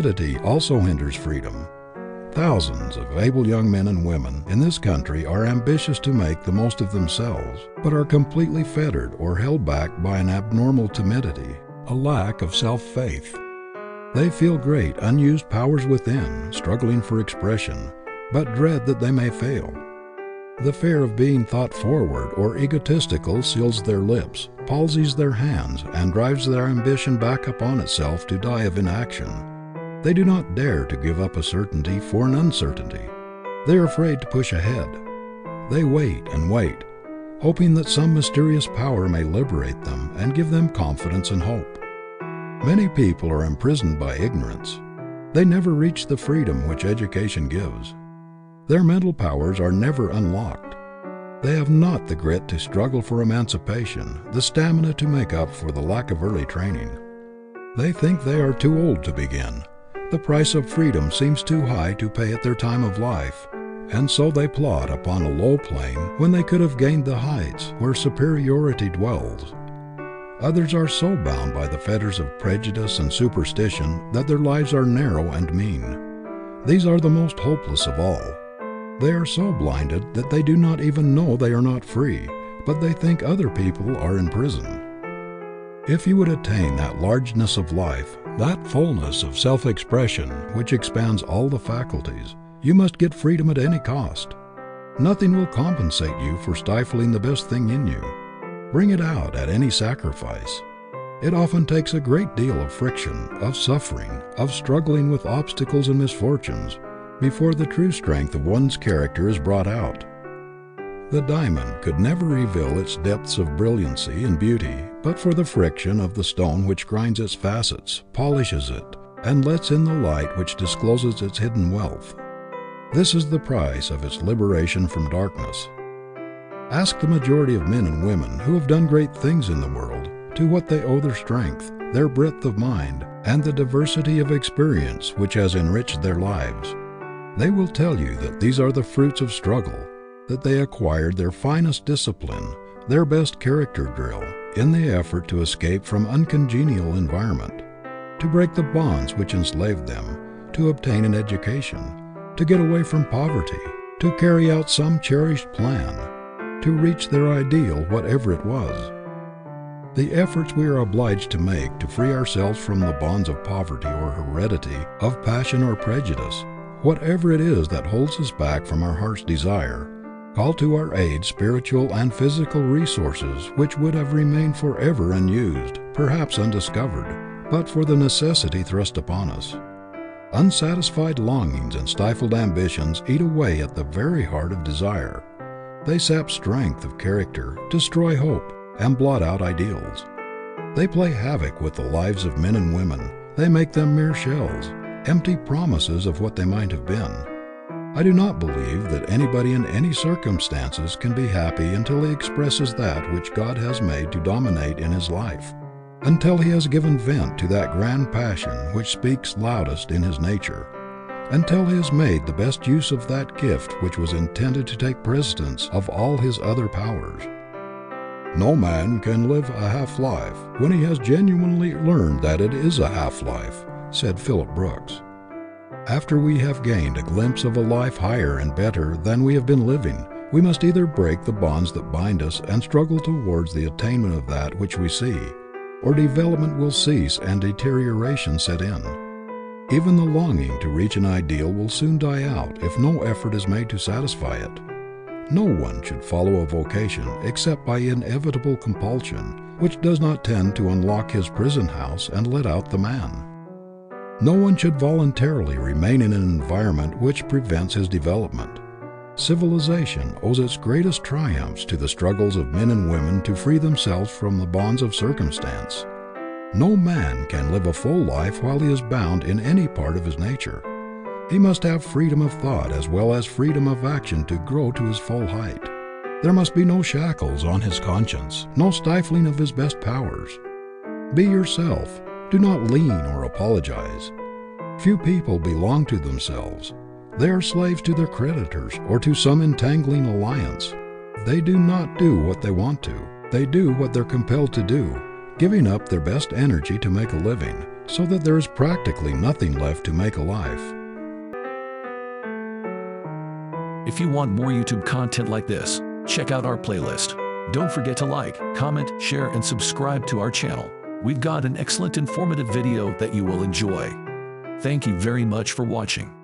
Timidity also hinders freedom. Thousands of able young men and women in this country are ambitious to make the most of themselves, but are completely fettered or held back by an abnormal timidity, a lack of self-faith. They feel great unused powers within, struggling for expression, but dread that they may fail. The fear of being thought forward or egotistical seals their lips, palsies their hands, and drives their ambition back upon itself to die of inaction. They do not dare to give up a certainty for an uncertainty. They are afraid to push ahead. They wait and wait, hoping that some mysterious power may liberate them and give them confidence and hope. Many people are imprisoned by ignorance. They never reach the freedom which education gives. Their mental powers are never unlocked. They have not the grit to struggle for emancipation, the stamina to make up for the lack of early training. They think they are too old to begin. The price of freedom seems too high to pay at their time of life, and so they plod upon a low plane when they could have gained the heights where superiority dwells. Others are so bound by the fetters of prejudice and superstition that their lives are narrow and mean. These are the most hopeless of all. They are so blinded that they do not even know they are not free, but they think other people are in prison. If you would attain that largeness of life, that fullness of self-expression which expands all the faculties, you must get freedom at any cost. Nothing will compensate you for stifling the best thing in you. Bring it out at any sacrifice. It often takes a great deal of friction, of suffering, of struggling with obstacles and misfortunes, before the true strength of one's character is brought out. The diamond could never reveal its depths of brilliancy and beauty but for the friction of the stone which grinds its facets, polishes it, and lets in the light which discloses its hidden wealth. This is the price of its liberation from darkness. Ask the majority of men and women who have done great things in the world to what they owe their strength, their breadth of mind, and the diversity of experience which has enriched their lives. They will tell you that these are the fruits of struggle, that they acquired their finest discipline, their best character drill, in the effort to escape from uncongenial environment, to break the bonds which enslaved them, to obtain an education, to get away from poverty, to carry out some cherished plan, to reach their ideal, whatever it was. The efforts we are obliged to make to free ourselves from the bonds of poverty or heredity, of passion or prejudice, whatever it is that holds us back from our heart's desire, call to our aid spiritual and physical resources which would have remained forever unused, perhaps undiscovered, but for the necessity thrust upon us. Unsatisfied longings and stifled ambitions eat away at the very heart of desire. They sap strength of character, destroy hope, and blot out ideals. They play havoc with the lives of men and women. They make them mere shells, empty promises of what they might have been. I do not believe that anybody in any circumstances can be happy until he expresses that which God has made to dominate in his life, until he has given vent to that grand passion which speaks loudest in his nature, until he has made the best use of that gift which was intended to take precedence of all his other powers. No man can live a half-life when he has genuinely learned that it is a half-life, said Philip Brooks. After we have gained a glimpse of a life higher and better than we have been living, we must either break the bonds that bind us and struggle towards the attainment of that which we see, or development will cease and deterioration set in. Even the longing to reach an ideal will soon die out if no effort is made to satisfy it. No one should follow a vocation except by inevitable compulsion, which does not tend to unlock his prison house and let out the man. No one should voluntarily remain in an environment which prevents his development. Civilization owes its greatest triumphs to the struggles of men and women to free themselves from the bonds of circumstance. No man can live a full life while he is bound in any part of his nature. He must have freedom of thought as well as freedom of action to grow to his full height. There must be no shackles on his conscience, no stifling of his best powers. Be yourself. Do not lean or apologize. Few people belong to themselves. They are slaves to their creditors or to some entangling alliance. They do not do what they want to. They do what they're compelled to do, giving up their best energy to make a living, so that there is practically nothing left to make a life. If you want more YouTube content like this, check out our playlist. Don't forget to like, comment, share, and subscribe to our channel. We've got an excellent informative video that you will enjoy. Thank you very much for watching.